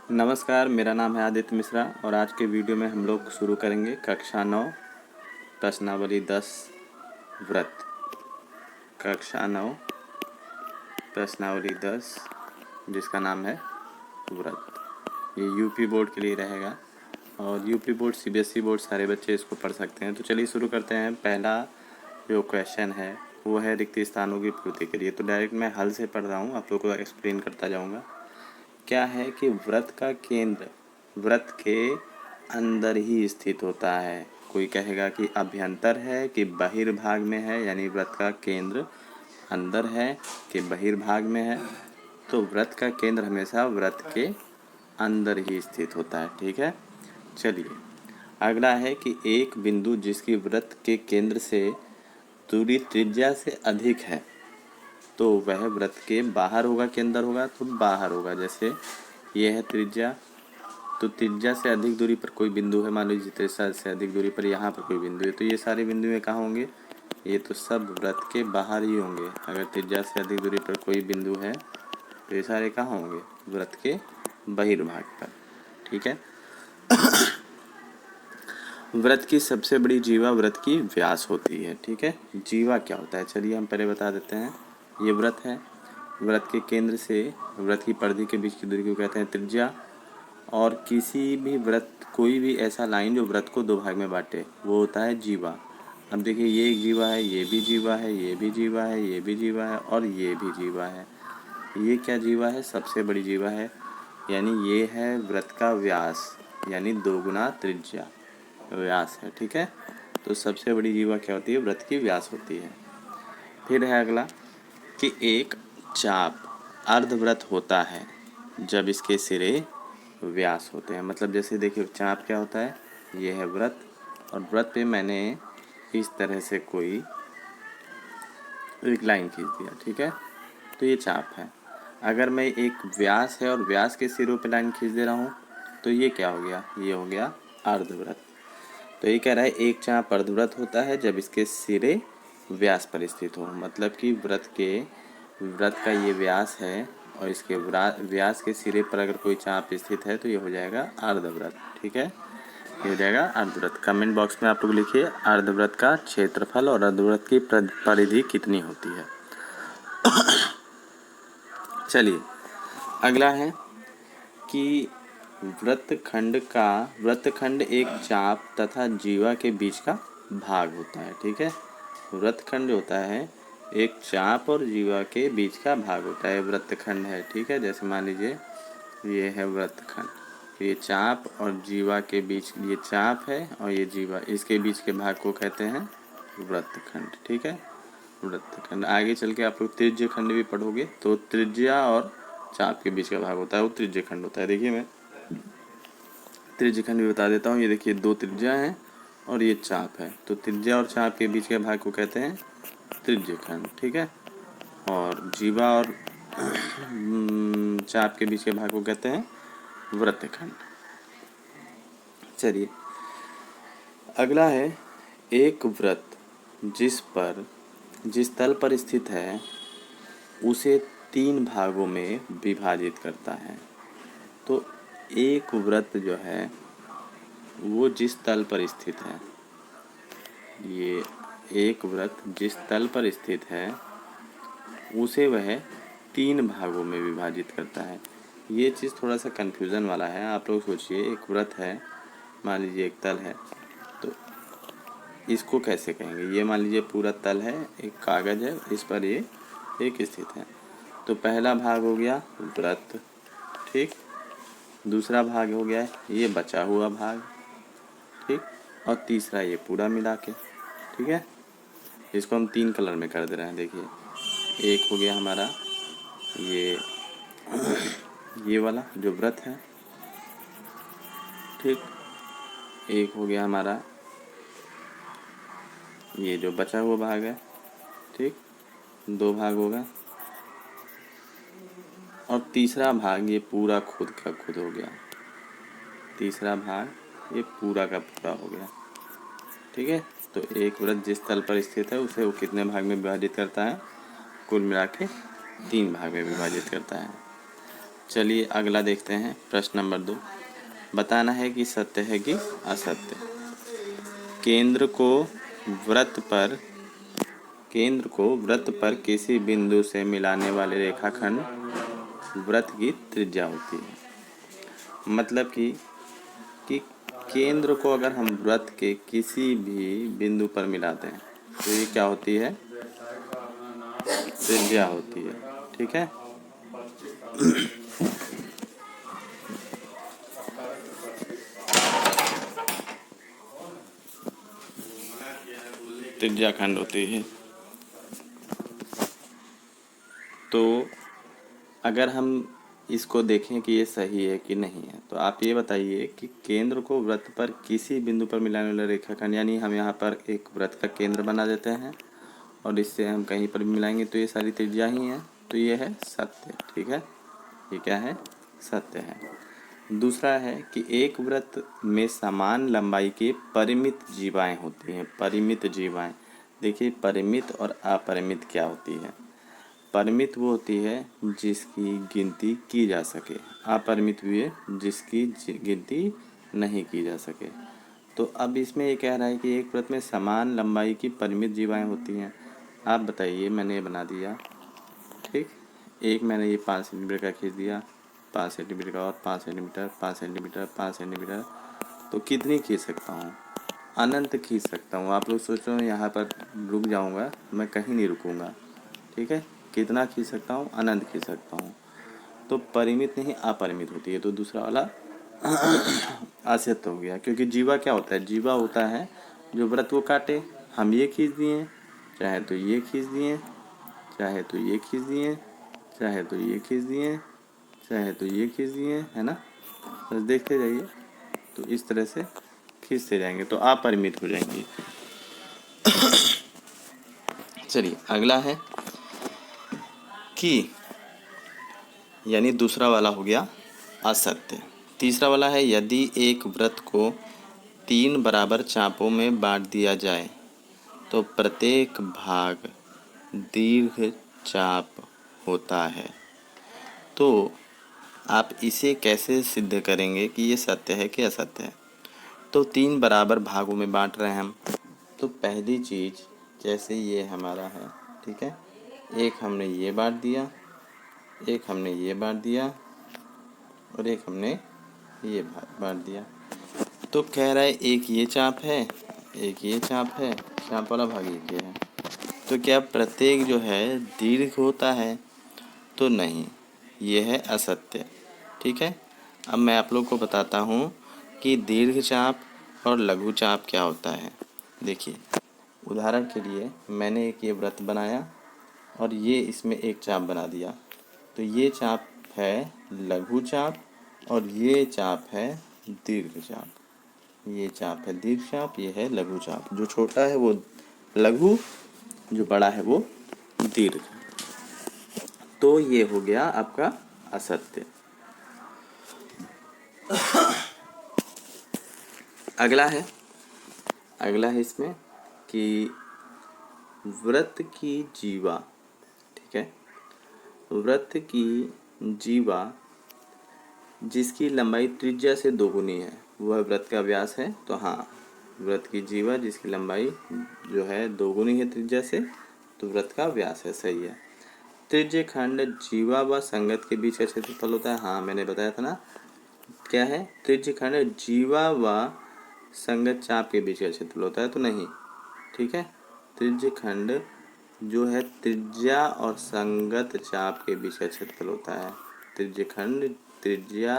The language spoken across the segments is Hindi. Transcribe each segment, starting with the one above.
नमस्कार, मेरा नाम है आदित्य मिश्रा और आज के वीडियो में हम लोग शुरू करेंगे कक्षा 9 प्रश्नावली 10 व्रत। कक्षा 9 प्रश्नावली 10 जिसका नाम है व्रत। ये यूपी बोर्ड के लिए रहेगा और यूपी बोर्ड सीबीएसई बोर्ड सारे बच्चे इसको पढ़ सकते हैं। तो चलिए शुरू करते हैं। पहला जो क्वेश्चन है वो है रिक्त स्थानों की पूर्ति के लिए। तो डायरेक्ट मैं हल से पढ़ रहा हूँ, आप लोग को एक्सप्लेन करता जाऊँगा। क्या है कि व्रत का केंद्र व्रत के अंदर ही स्थित होता है। कोई कहेगा कि अभ्यंतर है कि बहिर्भाग में है, यानी व्रत का केंद्र अंदर है कि बहिर्भाग में है। तो व्रत का केंद्र हमेशा व्रत के अंदर ही स्थित होता है। ठीक है, चलिए अगला है कि एक बिंदु जिसकी व्रत के केंद्र से दूरी त्रिज्या से अधिक है तो वह व्रत के बाहर होगा कि अंदर होगा। तो बाहर होगा। जैसे यह है त्रिज्या, तो त्रिज्या से अधिक दूरी पर कोई बिंदु है, मान लीजिए त्रिज्या से अधिक दूरी पर यहाँ पर कोई बिंदु है, तो ये सारे बिंदु कहाँ होंगे? ये तो सब व्रत के बाहर ही होंगे। अगर त्रिज्या से अधिक दूरी पर कोई बिंदु है तो ये सारे कहाँ होंगे? व्रत के बहिर्भाग पर। ठीक है। व्रत की सबसे बड़ी जीवा व्रत की व्यास होती है। ठीक है, जीवा क्या होता है चलिए हम पहले बता देते हैं। ये व्रत है, व्रत के केंद्र से व्रत की परिधि के बीच की दूरी को कहते हैं त्रिज्या। और किसी भी व्रत, कोई भी ऐसा लाइन जो व्रत को दो भाग में बांटे, वो होता है जीवा। अब देखिए ये एक जीवा है, ये भी जीवा है, ये भी जीवा है, ये भी जीवा है और ये भी जीवा है। ये क्या जीवा है? सबसे बड़ी जीवा है, यानी ये है व्रत का व्यास, यानी 2 गुना त्रिज्या व्यास है। ठीक है, तो सबसे बड़ी जीवा क्या होती है? व्रत की व्यास होती है। फिर है अगला कि एक चाप अर्धव्रत होता है जब इसके सिरे व्यास होते हैं। मतलब जैसे देखिए चाप क्या होता है? ये है व्रत और व्रत पे मैंने इस तरह से कोई एक लाइन खींच दिया। ठीक है, तो ये चाप है। अगर मैं एक व्यास है और व्यास के सिरों पे लाइन खींच दे रहा हूँ तो ये क्या हो गया? ये हो गया अर्धव्रत। तो ये कह रहा है एक चाप अर्धव्रत होता है जब इसके सिरे व्यास पर स्थित हो। मतलब कि व्रत का ये व्यास है और इसके व्यास के सिरे पर अगर कोई चाप स्थित है तो ये हो जाएगा अर्धव्रत। ठीक है, ये हो जाएगा अर्धव्रत। कमेंट बॉक्स में आप लोग लिखिए अर्धव्रत का क्षेत्रफल और अर्धव्रत की परिधि कितनी होती है। चलिए अगला है कि वृत्तखंड एक चाप तथा जीवा के बीच का भाग होता है। ठीक है, वृत्तखंड होता है एक चाप और जीवा के बीच का भाग होता है, वृत्तखंड है। ठीक है, जैसे मान लीजिए ये है वृत्तखंड, ये चाप और जीवा के बीच, ये चाप है और ये जीवा, इसके बीच के भाग को कहते हैं वृत्तखंड। ठीक है, वृत्तखंड। आगे चल के आप लोग त्रिज्यखंड भी पढ़ोगे, तो त्रिज्या और चाप के बीच का भाग होता है वो त्रिज्यखंड होता है। देखिए मैं त्रिज्यखंड भी बता देता हूँ। ये देखिए 2 त्रिज्या हैं और ये चाप है, तो त्रिज्या और चाप के बीच के भाग को कहते हैं त्रिज्यखंड। ठीक है, और जीवा और चाप के बीच के भाग को कहते हैं वृत्तखंड। चलिए अगला है एक व्रत जिस तल पर स्थित है उसे 3 भागों में विभाजित करता है। तो एक व्रत जो है वो जिस तल पर स्थित है, ये एक व्रत जिस तल पर स्थित है उसे वह 3 भागों में विभाजित करता है। ये चीज़ थोड़ा सा कन्फ्यूज़न वाला है। आप लोग सोचिए एक व्रत है, मान लीजिए एक तल है, तो इसको कैसे कहेंगे? ये मान लीजिए पूरा तल है, एक कागज़ है, इस पर ये एक स्थित है। तो पहला भाग हो गया व्रत, ठीक। दूसरा भाग हो गया ये बचा हुआ भाग, ठीक। और तीसरा ये पूरा मिला के, ठीक है। इसको हम 3 कलर में कर दे रहे हैं। देखिए एक हो गया हमारा ये वाला जो व्रत है, ठीक। एक हो गया हमारा ये जो बचा हुआ भाग है, ठीक। 2 भाग होगा और तीसरा भाग ये पूरा खुद का खुद हो गया। तीसरा भाग ये पूरा का पूरा हो गया, ठीक है। तो एक व्रत जिस तल पर स्थित है उसे वो कितने भाग में विभाजित करता है? कुल मिला के 3 भाग में विभाजित करता है। चलिए अगला देखते हैं। प्रश्न नंबर 2, बताना है कि सत्य है कि असत्य। केंद्र को वृत्त पर किसी बिंदु से मिलाने वाले रेखाखंड वृत्त की त्रिज्या होती है। मतलब कि केंद्र को अगर हम वृत्त के किसी भी बिंदु पर मिलाते हैं तो ये क्या होती है? त्रिज्या होती है। ठीक है। त्रिज्या खंड होती है। तो अगर हम इसको देखें कि ये सही है कि नहीं है, तो आप ये बताइए कि केंद्र को वृत्त पर किसी बिंदु पर मिलाने वाला रेखाखंड, यानी हम यहाँ पर एक वृत्त का केंद्र बना देते हैं और इससे हम कहीं पर भी मिलाएंगे तो ये सारी त्रिज्या ही है, तो ये है सत्य। ठीक है, ये क्या है? सत्य है। दूसरा है कि एक वृत्त में समान लंबाई की परिमित जीवाएं होती हैं। परिमित जीवाएं, देखिए परिमित और अपरिमित क्या होती है? परिमित वो होती है जिसकी गिनती की जा सके, अपरिमित भी है जिसकी गिनती नहीं की जा सके। तो अब इसमें ये कह रहा है कि एक वृत्त में समान लंबाई की परिमित जीवाएं होती हैं। आप बताइए, मैंने ये बना दिया, ठीक, एक मैंने ये 5 सेंटीमीटर का खींच दिया, 5 सेंटीमीटर का और 5 सेंटीमीटर, 5 सेंटीमीटर, 5 सेंटीमीटर, तो कितनी खींच सकता हूँ? अनंत खींच सकता हूँ। आप लोग सोचो यहाँ पर रुक जाऊँगा, मैं कहीं नहीं रुकूँगा। ठीक है, कितना खींच सकता हूँ? अनंत खींच सकता हूँ। तो परिमित नहीं अपरिमित होती है, तो दूसरा वाला असत्य हो गया। क्योंकि जीवा क्या होता है? जीवा होता है जो व्रत को काटे। हम ये खींच दिए, चाहे तो ये खींच दिए, चाहे तो ये खींच दिए, चाहे तो ये खींच दिए, चाहे तो ये खींच दिए, है ना? बस देखते जाइए, तो इस तरह से खींचते जाएंगे तो अपरिमित हो जाएंगे। चलिए अगला है कि, यानी दूसरा वाला हो गया असत्य। तीसरा वाला है यदि एक वृत्त को 3 बराबर चापों में बांट दिया जाए तो प्रत्येक भाग दीर्घ चाप होता है। तो आप इसे कैसे सिद्ध करेंगे कि ये सत्य है कि असत्य है? तो 3 बराबर भागों में बांट रहे हैं हम, तो पहली चीज़, जैसे ये हमारा है, ठीक है, एक हमने ये बांट दिया, एक हमने ये बांट दिया और एक हमने ये बांट दिया। तो कह रहा है एक ये चाप है, एक ये चाप है, चाप वाला भाग ये है। तो क्या प्रत्येक जो है दीर्घ होता है? तो नहीं, ये है असत्य। ठीक है, अब मैं आप लोग को बताता हूँ कि दीर्घ चाप और लघु चाप क्या होता है। देखिए उदाहरण के लिए मैंने एक ये वृत्त बनाया और ये इसमें एक चाप बना दिया, तो ये चाप है लघु चाप और ये चाप है दीर्घ चाप। ये चाप है दीर्घ चाप, ये है लघु चाप। जो छोटा है वो लघु, जो बड़ा है वो दीर्घ। तो ये हो गया आपका असत्य। अगला है इसमें कि वृत्त की जीवा, ठीक है, वृत्त की जीवा जिसकी लंबाई त्रिज्या से दोगुनी है वह वृत्त का व्यास है। तो हाँ, वृत्त की जीवा जिसकी लंबाई जो है दोगुनी है त्रिज्या से, तो वृत्त का व्यास है, सही है। त्रिज्य खंड जीवा व संगत के बीच का क्षेत्रफल होता है। हाँ, मैंने बताया था ना, क्या है? त्रिज्य खंड जीवा व संगत चाप के बीच का क्षेत्रफल होता है, तो नहीं, ठीक है। त्रिज्य खंड जो है त्रिज्या और संगत चाप के बीच का क्षेत्रफल होता है। त्रिज्य खंड त्रिज्या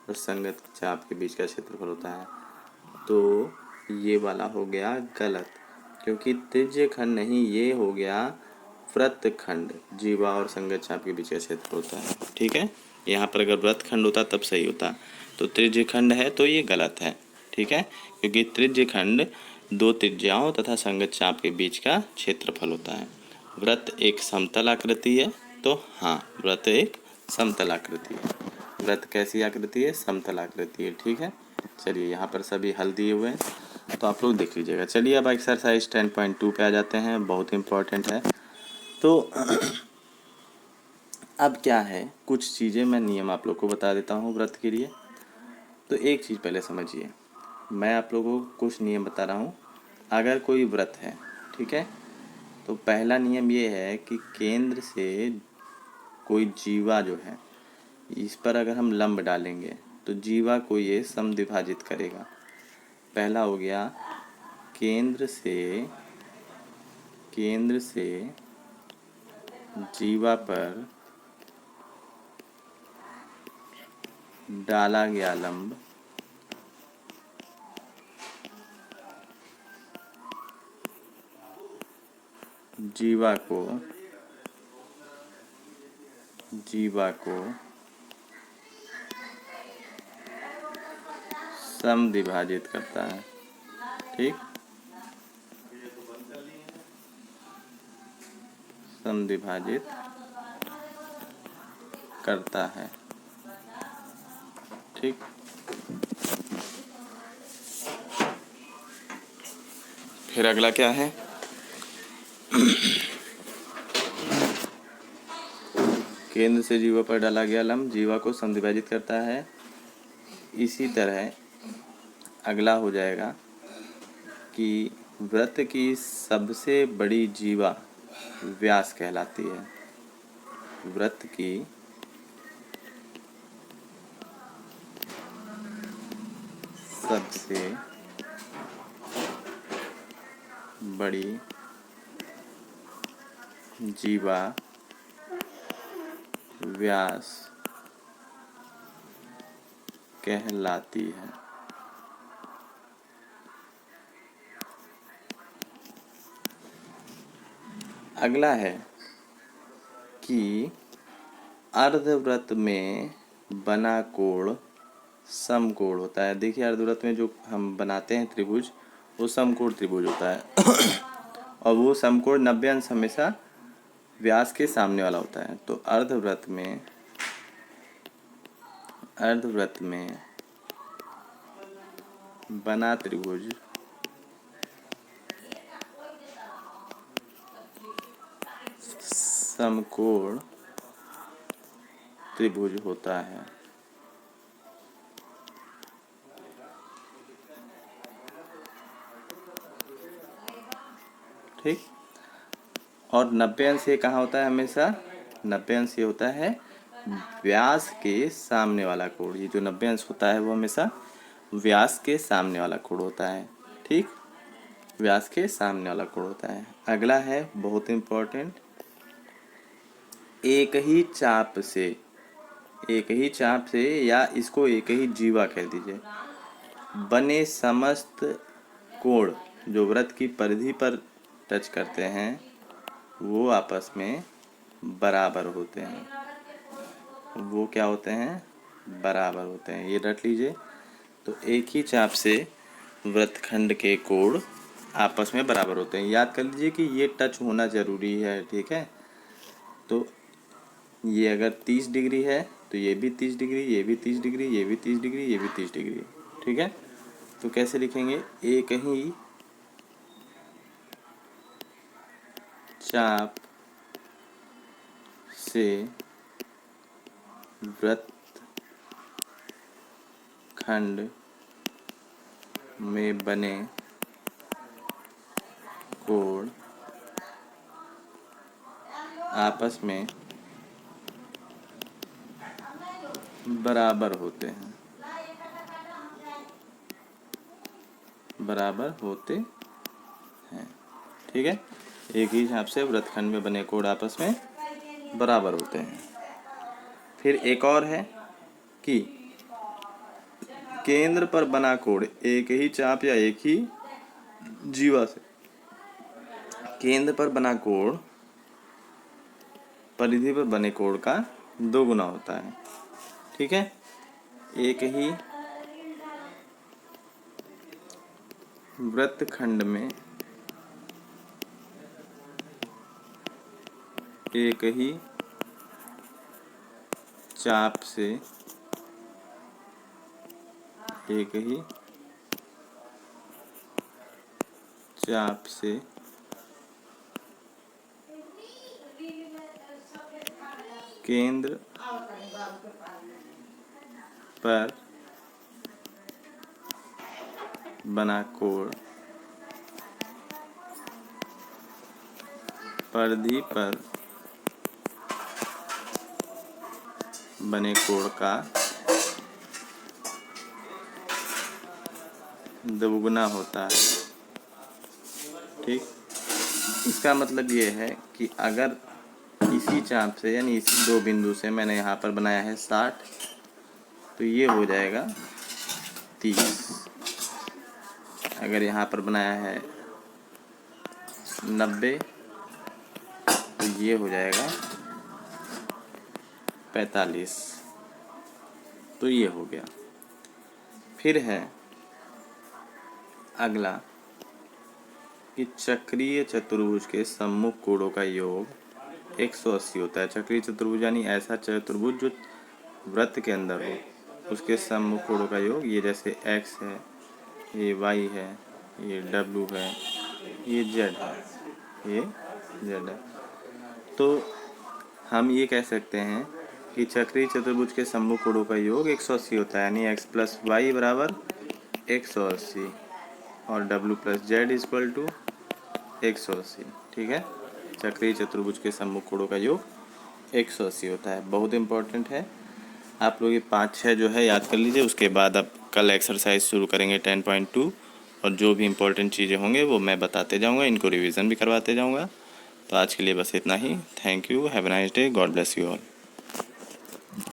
और संगत चाप के बीच का क्षेत्रफल होता है। तो ये वाला हो गया गलत, क्योंकि त्रिज्य खंड नहीं, ये हो गया वृत्त खंड, जीवा और संगत चाप के बीच का क्षेत्रफल होता है। ठीक है, यहाँ पर अगर वृत्त खंड होता तब सही होता, तो त्रिज्य खंड है तो ये गलत है। ठीक है, क्योंकि त्रिज्य खंड 2 त्रिज्याओं तथा संगत चाप के बीच का क्षेत्रफल होता है। वृत्त एक समतल आकृति है, तो हाँ, वृत्त एक समतल आकृति है। वृत्त कैसी आकृति है? समतल आकृति है। ठीक है, चलिए यहाँ पर सभी हल दिए हुए हैं, तो आप लोग देख लीजिएगा। चलिए अब एक्सरसाइज 10.2 पे आ जाते हैं, बहुत इंपॉर्टेंट है। तो अब क्या है, कुछ चीज़ें मैं नियम आप लोग को बता देता हूँ व्रत के लिए। तो एक चीज़ पहले समझिए, मैं आप लोगों को कुछ नियम बता रहा हूँ। अगर कोई व्रत है, ठीक है, तो पहला नियम ये है कि केंद्र से कोई जीवा जो है, इस पर अगर हम लंब डालेंगे तो जीवा को ये समद्विभाजित करेगा। पहला हो गया, केंद्र से जीवा पर डाला गया लंब जीवा को समद्विभाजित करता है। ठीक, समद्विभाजित करता है। ठीक, फिर अगला क्या है, केंद्र से जीवा पर डाला गया लंब जीवा को समद्विभाजित करता है। इसी तरह अगला हो जाएगा कि व्रत की सबसे बड़ी जीवा व्यास कहलाती है। व्रत की सबसे बड़ी जीवा व्यास कहलाती है। अगला है कि अर्धव्रत में बना कोण समकोण होता है। देखिए, अर्धव्रत में जो हम बनाते हैं त्रिभुज, वो समकोण त्रिभुज होता है और वो समकोण 90 अंश हमेशा व्यास के सामने वाला होता है। तो अर्धव्रत में बना त्रिभुज समकोण त्रिभुज होता है। ठीक, और 90 अंश ये कहाँ होता है हमेशा, 90 अंश ये होता है व्यास के सामने वाला कोण। ये जो 90 अंश होता है वो हमेशा व्यास के सामने वाला कोण होता है। ठीक, व्यास के सामने वाला कोण होता है। अगला है बहुत इम्पोर्टेंट, एक ही चाप से या इसको एक ही जीवा कह दीजिए, बने समस्त कोण जो व्रत की परिधि पर टच करते हैं वो आपस में बराबर होते हैं। वो क्या होते हैं, बराबर होते हैं। ये रट लीजिए। तो एक ही चाप से व्रतखंड के कोण आपस में बराबर होते हैं। याद कर लीजिए कि ये टच होना ज़रूरी है। ठीक है, तो ये अगर 30 डिग्री है तो ये भी 30 डिग्री, ये भी 30 डिग्री, ये भी 30 डिग्री, ये भी 30 डिग्री। ठीक है, तो कैसे लिखेंगे, एक ही चाप से व्रतखंड में बने कोण आपस में बराबर होते हैं, बराबर होते हैं। ठीक है, एक ही चाप से व्रतखंड में बने कोण आपस में बराबर होते हैं। फिर एक और है कि केंद्र पर बना कोण एक ही चाप या एक ही जीवा से, केंद्र पर बना कोण परिधि पर बने कोण का 2 गुना होता है। ठीक है, एक ही व्रतखंड में एक ही चाप से केंद्र पर बना कोण परिधि पर बने कोण का दोगुना होता है। ठीक, इसका मतलब ये है कि अगर इसी चाप से यानी इसी दो बिंदु से मैंने यहाँ पर बनाया है 60, तो ये हो जाएगा 30। अगर यहाँ पर बनाया है 90, तो ये हो जाएगा 45। तो ये हो गया। फिर है अगला कि चक्रीय चतुर्भुज के सम्मुख कोणों का योग 180 होता है। चक्रीय चतुर्भुज यानी ऐसा चतुर्भुज जो वृत्त के अंदर हो, उसके सम्मुख कोणों का योग, ये जैसे x है, ये y है, ये w है, ये z है, ये z है। तो हम ये कह सकते हैं कि चक्रीय चतुर्भुज के सम्मुख कोणों का योग 180 होता है, यानी x प्लस वाई बराबर 180 और w plus Z equal to 180। ठीक है, चक्रीय चतुर्भुज के सम्मुख कोणों का योग 180 होता है। बहुत इंपॉर्टेंट है, आप लोग ये 5-6 जो है याद कर लीजिए। उसके बाद अब कल एक्सरसाइज शुरू करेंगे 10.2, और जो भी इम्पोर्टेंट चीज़ें होंगे वो मैं बताते जाऊंगा, इनको रिवीजन भी करवाते जाऊंगा। तो आज के लिए बस इतना ही। Thank you, have a nice day, God bless you all.